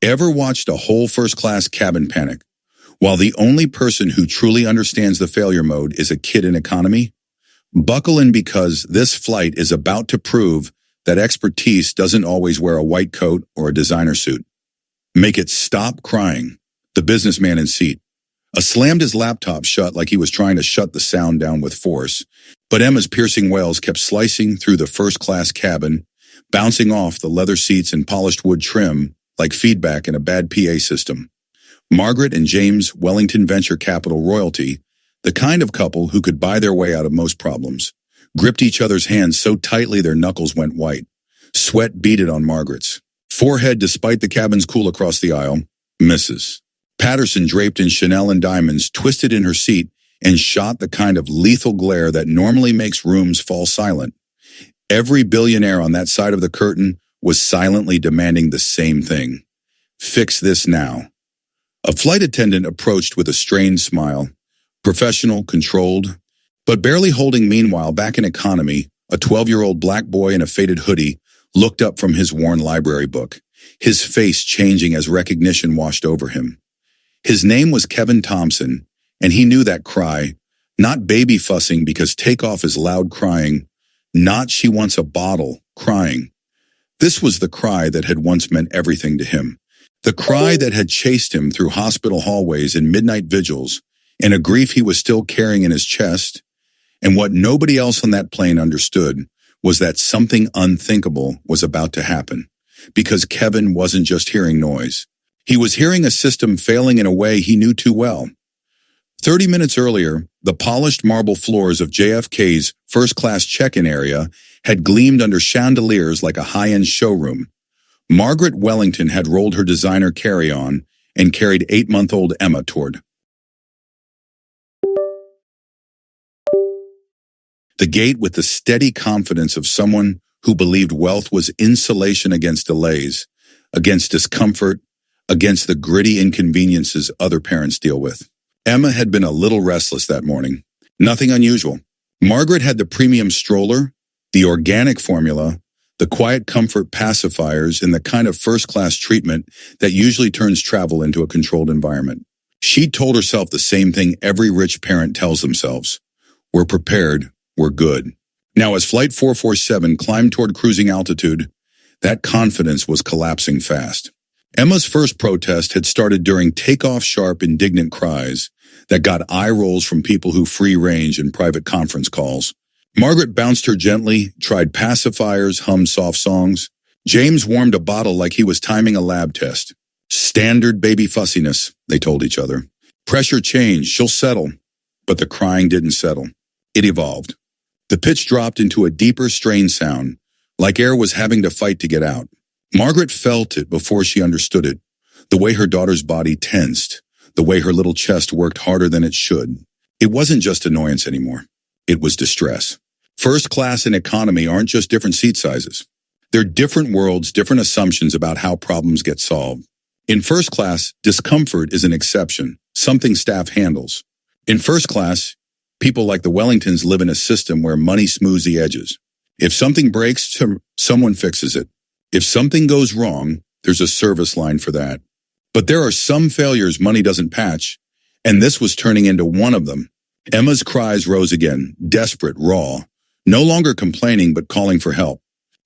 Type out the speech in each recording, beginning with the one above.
Ever watched a whole first-class cabin panic, while the only person who truly understands the failure mode is a kid in economy? Buckle in, because this flight is about to prove that expertise doesn't always wear a white coat or a designer suit. Make it stop crying. The businessman in seat slammed his laptop shut like he was trying to shut the sound down with force, but Emma's piercing wails kept slicing through the first-class cabin, bouncing off the leather seats and polished wood trim like feedback in a bad PA system. Margaret and James Wellington venture capital royalty, the kind of couple who could buy their way out of most problems, gripped each other's hands so tightly their knuckles went white. Sweat beaded on Margaret's forehead despite the cabin's cool across the aisle. Mrs. Patterson, draped in Chanel and diamonds, twisted in her seat and shot the kind of lethal glare that normally makes rooms fall silent. Every billionaire on that side of the curtain was silently demanding the same thing. Fix this now. A flight attendant approached with a strained smile, professional, controlled, but barely holding. Meanwhile, back in economy, a 12-year-old black boy in a faded hoodie looked up from his worn library book, his face changing as recognition washed over him. His name was Kevin Thompson, and he knew that cry, not baby fussing because takeoff is loud crying, not she wants a bottle crying. This was the cry that had once meant everything to him, the cry that had chased him through hospital hallways and midnight vigils, and a grief he was still carrying in his chest. And what nobody else on that plane understood was that something unthinkable was about to happen, because Kevin wasn't just hearing noise. He was hearing a system failing in a way he knew too well. 30 minutes earlier, the polished marble floors of JFK's first-class check-in area had gleamed under chandeliers like a high-end showroom. Margaret Wellington had rolled her designer carry-on and carried 8-month-old Emma toward the gate with the steady confidence of someone who believed wealth was insulation against delays, against discomfort, against the gritty inconveniences other parents deal with. Emma had been a little restless that morning. Nothing unusual. Margaret had the premium stroller, the organic formula, the quiet comfort pacifiers, and the kind of first-class treatment that usually turns travel into a controlled environment. She told herself the same thing every rich parent tells themselves. We're prepared, we're good. Now, as Flight 447 climbed toward cruising altitude, that confidence was collapsing fast. Emma's first protest had started during takeoff, sharp, indignant cries that got eye rolls from people who free range in private conference calls. Margaret bounced her gently, tried pacifiers, hummed soft songs. James warmed a bottle like he was timing a lab test. Standard baby fussiness, they told each other. Pressure changed, she'll settle. But the crying didn't settle. It evolved. The pitch dropped into a deeper strained sound, like air was having to fight to get out. Margaret felt it before she understood it, the way her daughter's body tensed, the way her little chest worked harder than it should. It wasn't just annoyance anymore. It was distress. First class and economy aren't just different seat sizes. They're different worlds, different assumptions about how problems get solved. In first class, discomfort is an exception, something staff handles. In first class, people like the Wellingtons live in a system where money smooths the edges. If something breaks, someone fixes it. If something goes wrong, there's a service line for that. But there are some failures money doesn't patch, and this was turning into one of them. Emma's cries rose again, desperate, raw, no longer complaining but calling for help.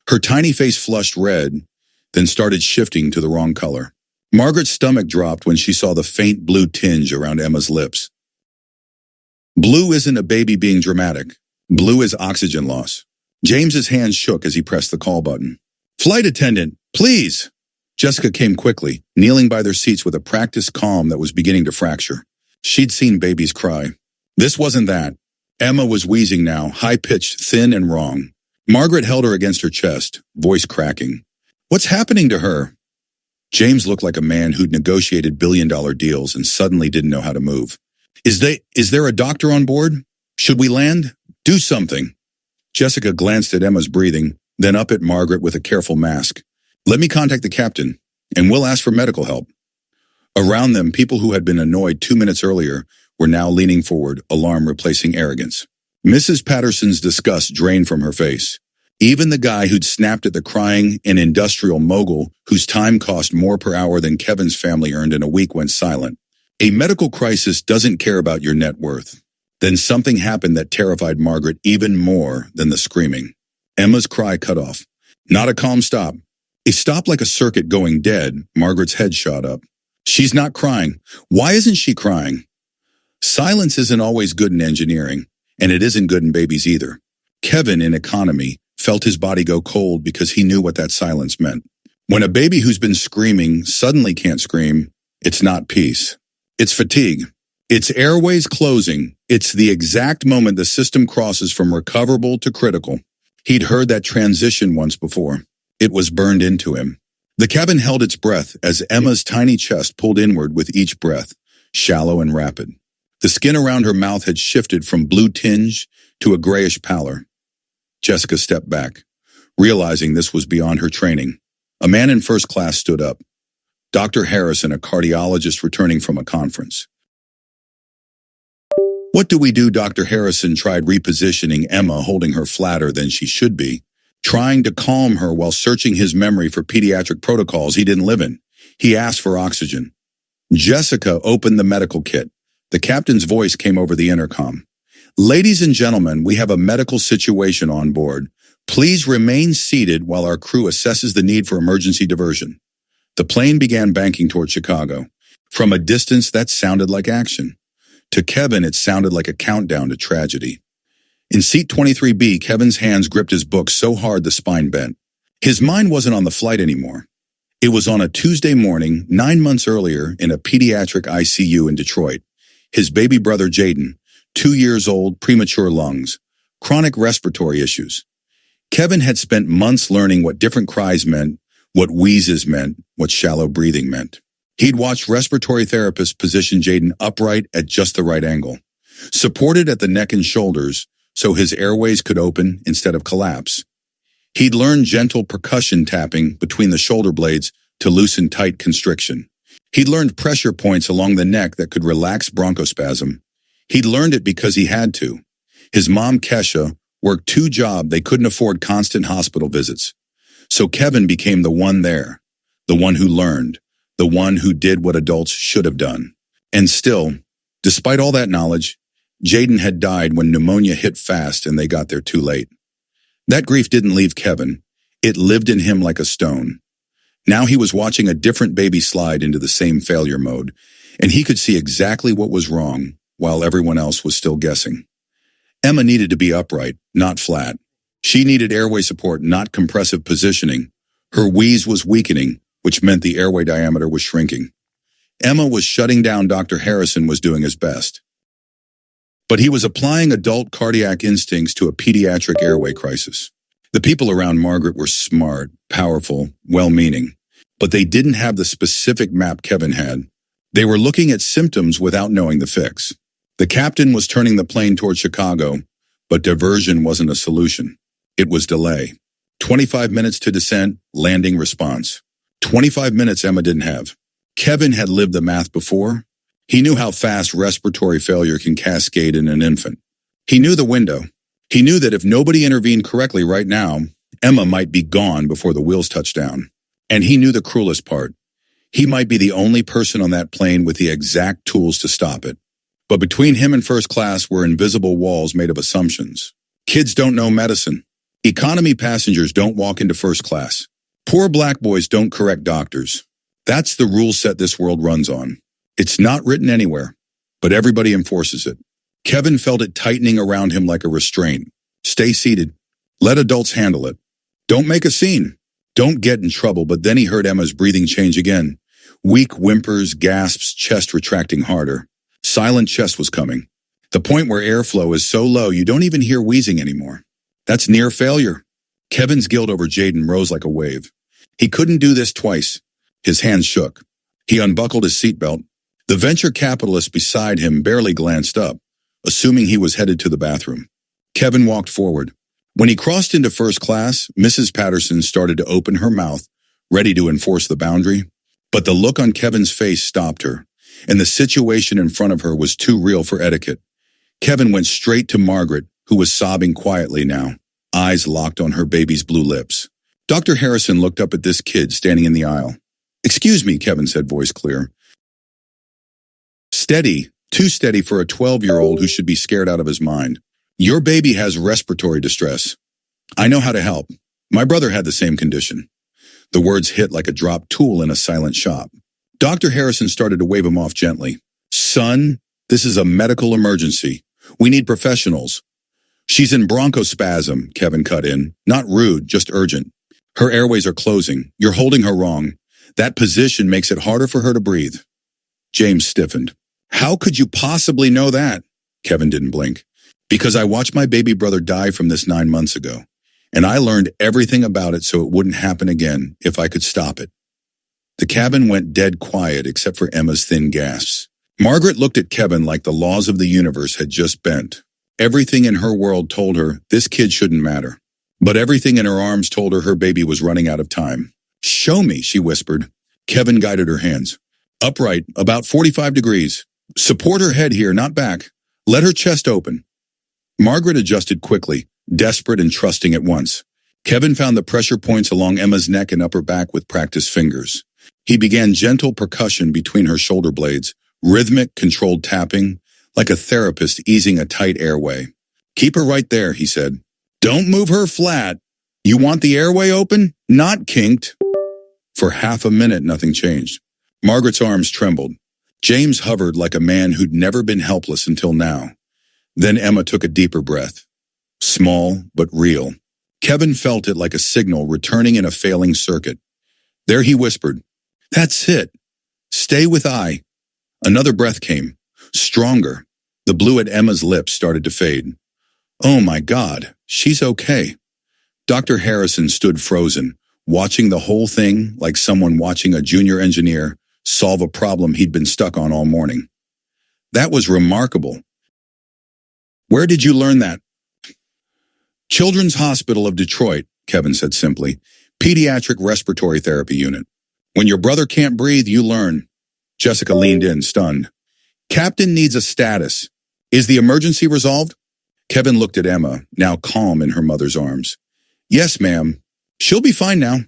Her tiny face flushed red, then started shifting to the wrong color. Margaret's stomach dropped when she saw the faint blue tinge around Emma's lips. Blue isn't a baby being dramatic. Blue is oxygen loss. James's hands shook as he pressed the call button. Flight attendant, please! Jessica came quickly, kneeling by their seats with a practiced calm that was beginning to fracture. She'd seen babies cry. This wasn't that. Emma was wheezing now, high-pitched, thin and wrong. Margaret held her against her chest, voice cracking. What's happening to her? James looked like a man who'd negotiated billion-dollar deals and suddenly didn't know how to move. Is there a doctor on board? Should we land? Do something. Jessica glanced at Emma's breathing, then up at Margaret with a careful mask. Let me contact the captain, and we'll ask for medical help. Around them, people who had been annoyed 2 minutes earlier were now leaning forward, alarm replacing arrogance. Mrs. Patterson's disgust drained from her face. Even the guy who'd snapped at the crying and industrial mogul whose time cost more per hour than Kevin's family earned in a week went silent. A medical crisis doesn't care about your net worth. Then something happened that terrified Margaret even more than the screaming. Emma's cry cut off. Not a calm stop. A stop like a circuit going dead. Margaret's head shot up. She's not crying. Why isn't she crying? Silence isn't always good in engineering, and it isn't good in babies either. Kevin, in economy, felt his body go cold because he knew what that silence meant. When a baby who's been screaming suddenly can't scream, it's not peace. It's fatigue. It's airways closing. It's the exact moment the system crosses from recoverable to critical. He'd heard that transition once before. It was burned into him. The cabin held its breath as Emma's tiny chest pulled inward with each breath, shallow and rapid. The skin around her mouth had shifted from blue tinge to a grayish pallor. Jessica stepped back, realizing this was beyond her training. A man in first class stood up. Dr. Harrison, a cardiologist returning from a conference. What do we do? Dr. Harrison tried repositioning Emma, holding her flatter than she should be, trying to calm her while searching his memory for pediatric protocols he didn't live in. He asked for oxygen. Jessica opened the medical kit. The captain's voice came over the intercom. Ladies and gentlemen, we have a medical situation on board. Please remain seated while our crew assesses the need for emergency diversion. The plane began banking toward Chicago. From a distance, that sounded like action. To Kevin, it sounded like a countdown to tragedy. In seat 23B, Kevin's hands gripped his book so hard the spine bent. His mind wasn't on the flight anymore. It was on a Tuesday morning, 9 months earlier, in a pediatric ICU in Detroit. His baby brother, Jaden, 2 years old, premature lungs, chronic respiratory issues. Kevin had spent months learning what different cries meant, what wheezes meant, what shallow breathing meant. He'd watched respiratory therapists position Jaden upright at just the right angle, supported at the neck and shoulders so his airways could open instead of collapse. He'd learned gentle percussion tapping between the shoulder blades to loosen tight constriction. He'd learned pressure points along the neck that could relax bronchospasm. He'd learned it because he had to. His mom, Kesha, worked 2 jobs. They couldn't afford constant hospital visits. So Kevin became the one there, the one who learned, the one who did what adults should have done. And still, despite all that knowledge, Jaden had died when pneumonia hit fast and they got there too late. That grief didn't leave Kevin. It lived in him like a stone. Now he was watching a different baby slide into the same failure mode, and he could see exactly what was wrong while everyone else was still guessing. Emma needed to be upright, not flat. She needed airway support, not compressive positioning. Her wheeze was weakening, which meant the airway diameter was shrinking. Emma was shutting down. Dr. Harrison was doing his best. But he was applying adult cardiac instincts to a pediatric airway crisis. The people around Margaret were smart, powerful, well-meaning, but they didn't have the specific map Kevin had. They were looking at symptoms without knowing the fix. The captain was turning the plane toward Chicago, but diversion wasn't a solution. It was delay. 25 minutes to descent, landing response. 25 minutes Emma didn't have. Kevin had lived the math before. He knew how fast respiratory failure can cascade in an infant. He knew the window. He knew that if nobody intervened correctly right now, Emma might be gone before the wheels touched down. And he knew the cruelest part. He might be the only person on that plane with the exact tools to stop it. But between him and first class were invisible walls made of assumptions. Kids don't know medicine. Economy passengers don't walk into first class. Poor black boys don't correct doctors. That's the rule set this world runs on. It's not written anywhere, but everybody enforces it. Kevin felt it tightening around him like a restraint. Stay seated. Let adults handle it. Don't make a scene. Don't get in trouble. But then he heard Emma's breathing change again. Weak whimpers, gasps, chest retracting harder. Silent chest was coming. The point where airflow is so low you don't even hear wheezing anymore. That's near failure. Kevin's guilt over Jaden rose like a wave. He couldn't do this twice. His hands shook. He unbuckled his seatbelt. The venture capitalist beside him barely glanced up, assuming he was headed to the bathroom. Kevin walked forward. When he crossed into first class, Mrs. Patterson started to open her mouth, ready to enforce the boundary. But the look on Kevin's face stopped her, and the situation in front of her was too real for etiquette. Kevin went straight to Margaret, who was sobbing quietly now. eyes locked on her baby's blue lips. Dr. Harrison looked up at this kid standing in the aisle. "Excuse me," Kevin said, voice clear. "Steady, too steady for a 12-year-old who should be scared out of his mind. Your baby has respiratory distress. I know how to help. My brother had the same condition." The words hit like a dropped tool in a silent shop. Dr. Harrison started to wave him off gently. "Son, this is a medical emergency. We need professionals." "She's in bronchospasm," Kevin cut in. "Not rude, just urgent. Her airways are closing. You're holding her wrong. That position makes it harder for her to breathe." James stiffened. "How could you possibly know that?" Kevin didn't blink. "Because I watched my baby brother die from this 9 months ago, and I learned everything about it so it wouldn't happen again if I could stop it." The cabin went dead quiet except for Emma's thin gasps. Margaret looked at Kevin like the laws of the universe had just bent. Everything in her world told her this kid shouldn't matter. But everything in her arms told her her baby was running out of time. "Show me," she whispered. Kevin guided her hands. "Upright, about 45 degrees. Support her head here, not back. Let her chest open." Margaret adjusted quickly, desperate and trusting at once. Kevin found the pressure points along Emma's neck and upper back with practiced fingers. He began gentle percussion between her shoulder blades, rhythmic, controlled tapping, like a therapist easing a tight airway. "Keep her right there," he said. "Don't move her flat. You want the airway open, not kinked." For half a minute, nothing changed. Margaret's arms trembled. James hovered like a man who'd never been helpless until now. Then Emma took a deeper breath. Small, but real. Kevin felt it like a signal returning in a failing circuit. There he whispered, "That's it. Stay with I." Another breath came, stronger. The blue at Emma's lips started to fade. "Oh my God, she's okay." Dr. Harrison stood frozen, watching the whole thing like someone watching a junior engineer solve a problem he'd been stuck on all morning. "That was remarkable. Where did you learn that?" "Children's Hospital of Detroit," Kevin said simply. "Pediatric respiratory therapy unit. When your brother can't breathe, you learn." Jessica leaned in, stunned. "Captain needs a status. Is the emergency resolved?" Kevin looked at Emma, now calm in her mother's arms. "Yes, ma'am. She'll be fine now."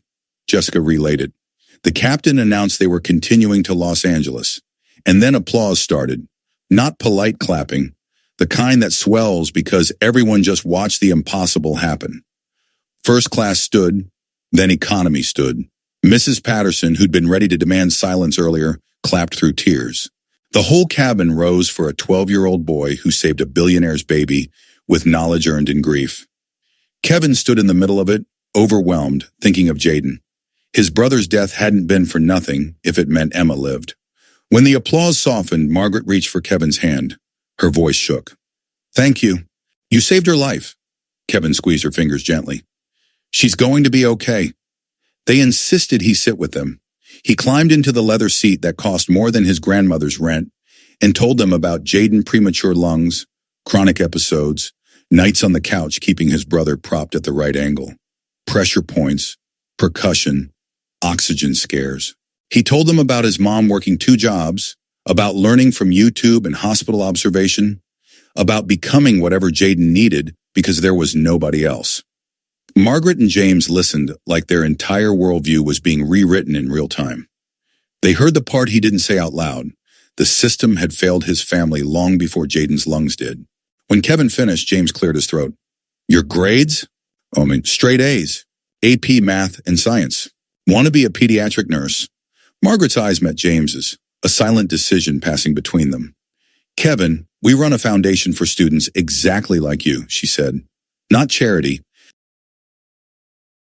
Jessica relayed it. The captain announced they were continuing to Los Angeles. And then applause started. Not polite clapping, the kind that swells because everyone just watched the impossible happen. First class stood, then economy stood. Mrs. Patterson, who'd been ready to demand silence earlier, clapped through tears. The whole cabin rose for a 12-year-old boy who saved a billionaire's baby with knowledge earned in grief. Kevin stood in the middle of it, overwhelmed, thinking of Jaden. His brother's death hadn't been for nothing if it meant Emma lived. When the applause softened, Margaret reached for Kevin's hand. Her voice shook. "Thank you. You saved her life." Kevin squeezed her fingers gently. "She's going to be okay." They insisted he sit with them. He climbed into the leather seat that cost more than his grandmother's rent and told them about Jaden premature lungs, chronic episodes, nights on the couch keeping his brother propped at the right angle, pressure points, percussion, oxygen scares. He told them about his mom working 2 jobs, about learning from YouTube and hospital observation, about becoming whatever Jaden needed because there was nobody else. Margaret and James listened like their entire worldview was being rewritten in real time. They heard the part he didn't say out loud. The system had failed his family long before Jaden's lungs did. When Kevin finished, James cleared his throat. "Your grades?" Straight A's. AP math and science. Want to be a pediatric nurse." Margaret's eyes met James's, a silent decision passing between them. "Kevin, we run a foundation for students exactly like you," she said. "Not charity.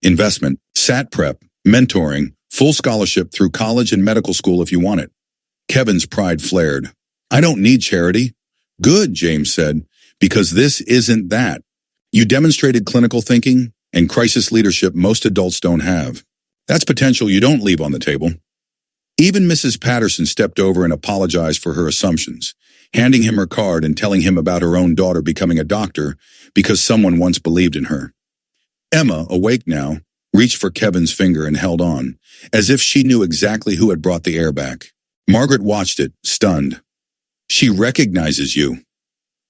Investment, SAT prep, mentoring, full scholarship through college and medical school if you want it." Kevin's pride flared. "I don't need charity." "Good," James said, "because this isn't that. You demonstrated clinical thinking and crisis leadership most adults don't have. That's potential you don't leave on the table." Even Mrs. Patterson stepped over and apologized for her assumptions, handing him her card and telling him about her own daughter becoming a doctor because someone once believed in her. Emma, awake now, reached for Kevin's finger and held on, as if she knew exactly who had brought the air back. Margaret watched it, stunned. "She recognizes you."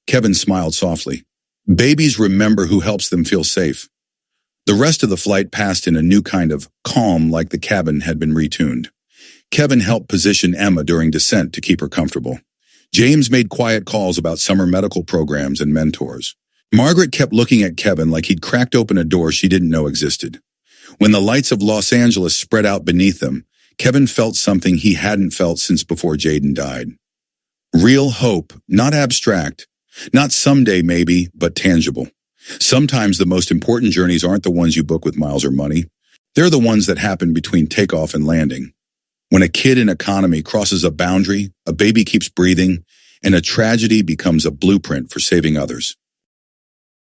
Kevin smiled softly. "Babies remember who helps them feel safe. The rest of the flight passed in a new kind of calm, like the cabin had been retuned. Kevin helped position Emma during descent to keep her comfortable. James made quiet calls about summer medical programs and mentors. Margaret kept looking at Kevin like he'd cracked open a door she didn't know existed. When the lights of Los Angeles spread out beneath them, Kevin felt something he hadn't felt since before Jaden died. Real hope, not abstract, not someday maybe, but tangible. Sometimes the most important journeys aren't the ones you book with miles or money. They're the ones that happen between takeoff and landing. When a kid in economy crosses a boundary, a baby keeps breathing, and a tragedy becomes a blueprint for saving others.